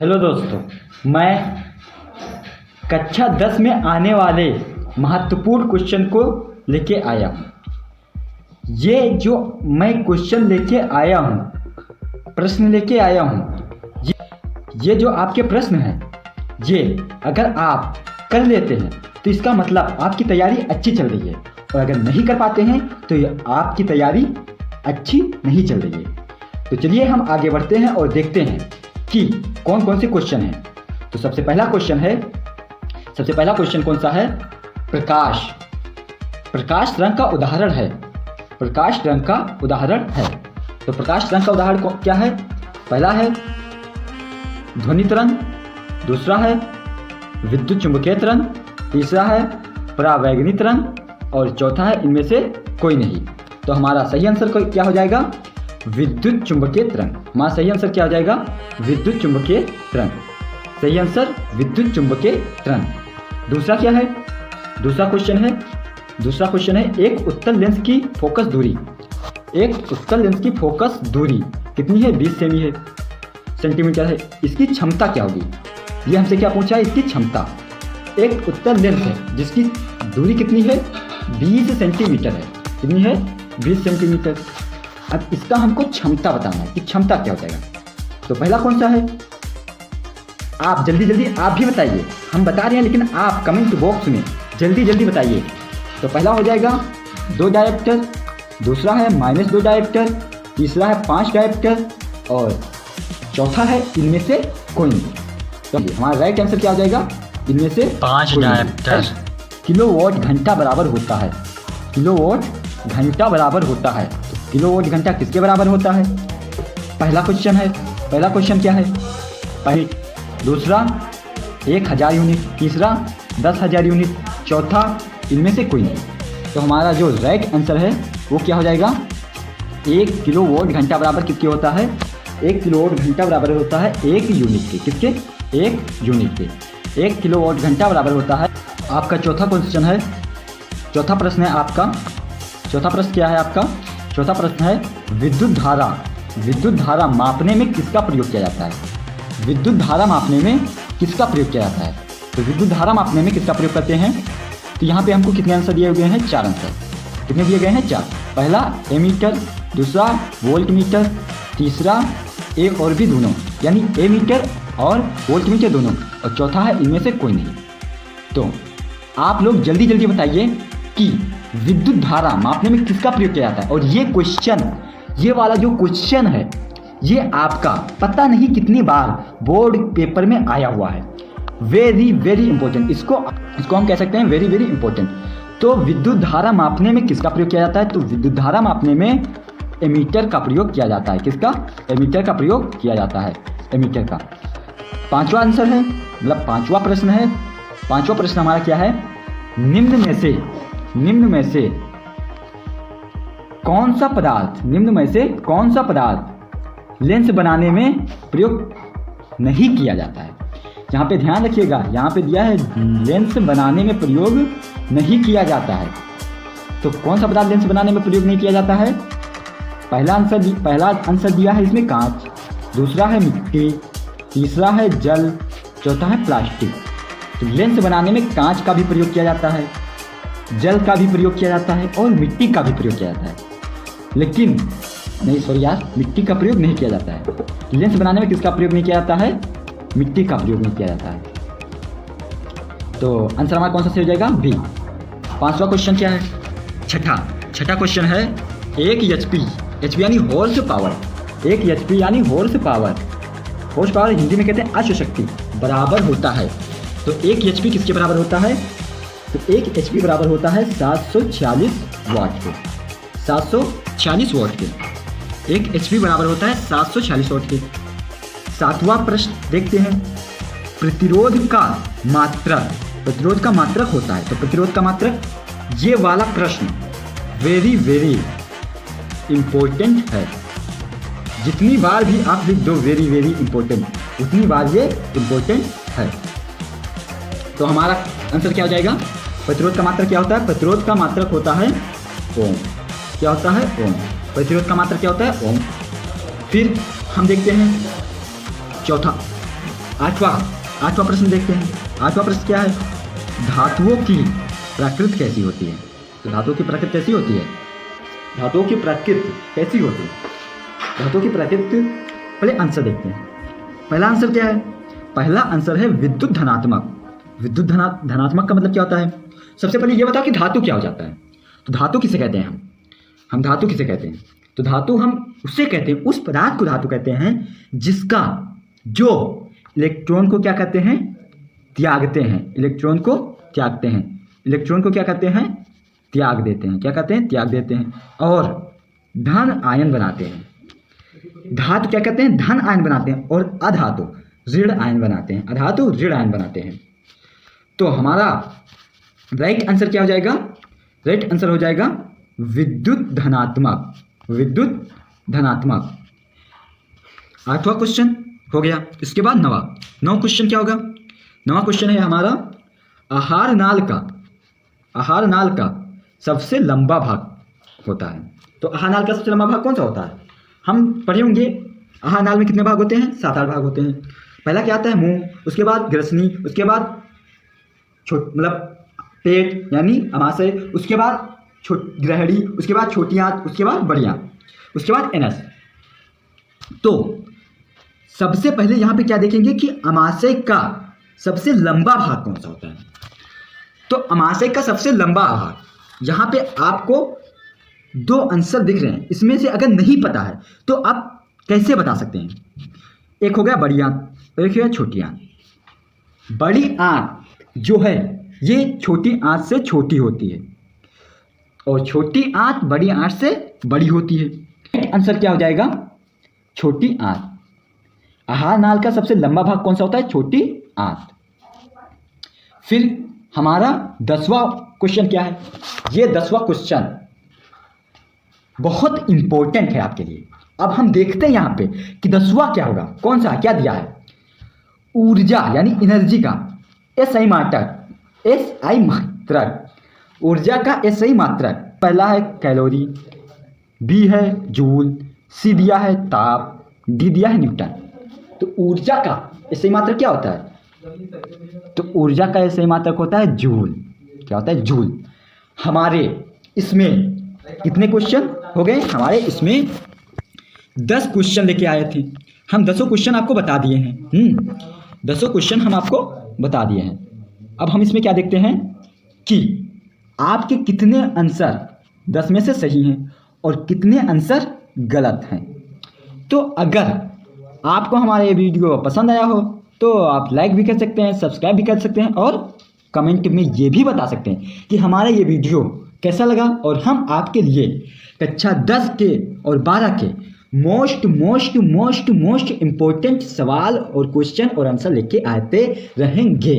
Hello दोस्तों, मैं कक्षा 10 में आने वाले महत्वपूर्ण क्वेश्चन को लेके आया हूँ। ये जो मैं क्वेश्चन लेके आया हूँ, प्रश्न लेके आया हूँ, ये जो आपके प्रश्न हैं, ये अगर आप कर लेते हैं तो इसका मतलब आपकी तैयारी अच्छी चल रही है, और अगर नहीं कर पाते हैं तो ये आपकी तैयारी अच्छी नहीं चल रही है। तो चलिए हम आगे बढ़ते हैं और देखते हैं कि कौन कौन से क्वेश्चन हैं। तो सबसे पहला क्वेश्चन कौन सा है? प्रकाश। प्रकाश रंग का उदाहरण है। प्रकाश रंग का उदाहरण है। तो प्रकाश रंग का उदाहरण क्या है? पहला है ध्वनि तरंग, दूसरा है विद्युत चुंबकीय तरंग, तीसरा है परावैगनी तरंग, और चौथा है इनमें से कोई नहीं। तो हमारा सही आंसर क्या हो जाएगा? विद्युत चुंबकीय तरंग। हमारा सही आंसर क्या हो जाएगा? विद्युत चुंबकीय तरंग। सही आंसर विद्युत चुंबकीय तरंग। दूसरा क्या है? दूसरा क्वेश्चन है एक उत्तल लेंस की फोकस दूरी। एक उत्तल लेंस की फोकस दूरी कितनी है? 20 सेंटीमीटर है। इसकी क्षमता क्या होगी? ये हमसे क्या पूछा है? इसकी क्षमता। एक उत्तल लेंस है जिसकी दूरी कितनी है? 20 सेंटीमीटर है। कितनी है? 20 सेंटीमीटर। अब इसका हमको क्षमता बताना है कि क्षमता क्या हो जाएगा। तो पहला कौन सा है? आप जल्दी आप भी बताइए। हम बता रहे हैं लेकिन आप कमेंट बॉक्स में जल्दी बताइए। तो पहला हो जाएगा 2 डायोप्टर, दूसरा है -2 डायोप्टर, तीसरा है 5 डायोप्टर, और चौथा है इनमें से कोई नहीं। तो हमारा राइट आंसर क्या हो जाएगा? इनमें से 5 डायोप्टर। किलोवाट घंटा बराबर होता है। किलोवाट घंटा बराबर होता है। किलोवाट घंटा किसके बराबर होता है? पहला क्वेश्चन क्या है? दूसरा 1000 यूनिट, तीसरा 10,000 यूनिट, चौथा इनमें से कोई नहीं। तो हमारा जो राइट आंसर है वो क्या हो जाएगा? 1 किलोवाट घंटा बराबर किसके होता है? 1 किलोवाट घंटा बराबर होता है 1 यूनिट के। किसके? 1 यूनिट के। 1 किलोवाट घंटा बराबर होता है। आपका चौथा क्वेश्चन है, चौथा प्रश्न है आपका। चौथा प्रश्न क्या है आपका? चौथा प्रश्न है विद्युत धारा मापने में किसका प्रयोग किया जाता है? विद्युत धारा मापने में किसका प्रयोग किया जाता है? तो विद्युत धारा मापने में किसका प्रयोग करते हैं? तो यहाँ पे हमको कितने आंसर दिए हुए हैं? 4 आंसर। कितने दिए गए हैं? 4। पहला एमीटर, दूसरा वोल्ट मीटर, तीसरा ए और बी दोनों, यानी एमीटर और वोल्ट मीटर दोनों, और चौथा है इनमें से कोई नहीं। तो आप लोग जल्दी बताइए कि विद्युत धारा मापने में किसका प्रयोग किया जाता है। और ये वाला जो क्वेश्चन है, ये आपका पता नहीं कितनी बार बोर्ड पेपर में आया हुआ है। Very important. इसको हम कह सकते हैं वेरी इंपॉर्टेंट। तो विद्युत धारा मापने में किसका प्रयोग किया जाता है? तो विद्युत धारा मापने में एमीटर का प्रयोग किया जाता है। किसका? एमीटर का प्रयोग किया जाता है। एमीटर का। पांचवा आंसर है, मतलब पांचवा प्रश्न है। पांचवा प्रश्न हमारा क्या है? निम्न में से कौन सा पदार्थ लेंस बनाने में प्रयोग नहीं किया जाता है? यहाँ पे ध्यान रखिएगा, यहाँ पे दिया है लेंस बनाने में प्रयोग नहीं किया जाता है। तो कौन सा पदार्थ लेंस बनाने में प्रयोग नहीं किया जाता है? पहला आंसर दिया है इसमें कांच, दूसरा है मिट्टी, तीसरा है जल, चौथा है प्लास्टिक। तो लेंस बनाने में कांच का भी प्रयोग किया जाता है, जल का भी प्रयोग किया जाता है, और मिट्टी का भी प्रयोग किया जाता है। लेकिन मिट्टी का प्रयोग नहीं किया जाता है। लेंस बनाने में किसका प्रयोग नहीं किया जाता है? मिट्टी का प्रयोग नहीं किया जाता है। तो आंसर हमारा कौन सा सही हो जाएगा? बी। पांचवा क्वेश्चन क्या है? छठा क्वेश्चन है 1 एचपी यानी हॉर्स पावर। 1 एचपी यानी हॉर्स पावर हिंदी में कहते हैं अश्वशक्ति बराबर होता है। तो 1 एचपी किसके बराबर होता है? तो 1 एचपी बराबर होता है 746 वाट के। 746 वाट के 1 एचपी बराबर होता है 746 वाट के। सातवां प्रश्न देखते हैं। प्रतिरोध का मात्रक होता है। तो प्रतिरोध का मात्रक, ये वाला प्रश्न वेरी इंपॉर्टेंट है। जितनी बार भी आप लिख दो वेरी इंपॉर्टेंट, उतनी बार ये इंपॉर्टेंट है। तो हमारा आंसर क्या हो जाएगा? प्रतिरोध का मात्रक क्या होता है? प्रतिरोध का मात्रक होता है ओम। क्या होता है? ओम। प्रतिरोध का मात्रक क्या होता है? ओम। फिर हम देखते हैं चौथा आठवां प्रश्न देखते हैं। आठवां प्रश्न क्या है? धातुओं की प्रकृति कैसी होती है? तो धातुओं की प्रकृति कैसी होती है? धातुओं की प्रकृति कैसी होती है? धातुओं की प्रकृति, पहले आंसर देखते हैं। पहला आंसर क्या है? पहला आंसर है विद्युत धनात्मक। विद्युत धनात्मक का मतलब क्या होता है? सबसे पहले ये बताओ कि धातु क्या हो जाता है। तो धातु किसे कहते हैं? हम धातु किसे कहते हैं? तो धातु हम उससे कहते हैं, उस पदार्थ को धातु कहते हैं जिसका जो इलेक्ट्रॉन को क्या कहते हैं? त्यागते हैं। इलेक्ट्रॉन को त्यागते हैं। इलेक्ट्रॉन को क्या कहते हैं? त्याग देते हैं। क्या कहते हैं? त्याग देते हैं। और धन आयन बनाते हैं। धातु क्या कहते हैं? धन आयन बनाते हैं। और अधातु ऋण आयन बनाते हैं। अधातु ऋण आयन बनाते हैं। तो हमारा राइट आंसर क्या हो जाएगा? राइट आंसर हो जाएगा विद्युत धनात्मक। विद्युत धनात्मक। आठवां क्वेश्चन हो गया। इसके बाद नवा क्वेश्चन क्या होगा? नवा क्वेश्चन है हमारा आहार नाल का सबसे लंबा भाग होता है। तो आहार नाल का सबसे लंबा भाग कौन सा होता है? हम पढ़े होंगे आहार नाल में कितने भाग होते हैं? 7-8 भाग होते हैं। पहला क्या आता है? मुंह, उसके बाद ग्रसनी, उसके बाद मतलब पेट यानी अमाशय, उसके बाद ग्रहणी, उसके बाद छोटी आंत, उसके बाद बड़ी आंत, उसके बाद एनस। तो सबसे पहले यहाँ पे क्या देखेंगे कि अमाशय का सबसे लंबा भाग कौन सा होता है। तो अमाशय का सबसे लंबा भाग, यहाँ पे आपको 2 आंसर दिख रहे हैं। इसमें से अगर नहीं पता है तो आप कैसे बता सकते हैं? एक हो गया बड़ी आंत, एक हो गया छोटी आंत। बड़ी आंत जो है ये छोटी आंत से छोटी होती है और छोटी आंत बड़ी आंत से बड़ी होती है। आंसर क्या हो जाएगा? छोटी आंत। आहार नाल का सबसे लंबा भाग कौन सा होता है? छोटी आंत। फिर हमारा 10वां क्वेश्चन क्या है? ये 10वां क्वेश्चन बहुत इंपॉर्टेंट है आपके लिए। अब हम देखते हैं यहाँ पे कि 10वां क्या होगा, कौन सा क्या दिया है? ऊर्जा यानी एनर्जी का SI मात्रक। ऊर्जा का SI मात्रक। पहला है कैलोरी, B है जूल, C दिया है ताप, D दिया है न्यूटन। तो ऊर्जा का SI मात्रक क्या होता है? तो ऊर्जा का SI मात्रक होता है जूल। क्या होता है? जूल। हमारे इसमें कितने क्वेश्चन हो गए? हमारे इसमें 10 क्वेश्चन लेके आए थे। हम 10 क्वेश्चन आपको बता दिए हैं। 10 क्वेश्चन हम आपको बता दिए हैं। अब हम इसमें क्या देखते हैं कि आपके कितने आंसर 10 में से सही हैं और कितने आंसर गलत हैं। तो अगर आपको हमारा ये वीडियो पसंद आया हो तो आप लाइक भी कर सकते हैं, सब्सक्राइब भी कर सकते हैं और कमेंट में ये भी बता सकते हैं कि हमारा ये वीडियो कैसा लगा। और हम आपके लिए कक्षा 10 के और 12 के मोस्ट इम्पोर्टेंट सवाल और क्वेश्चन और आंसर लेके आते रहेंगे।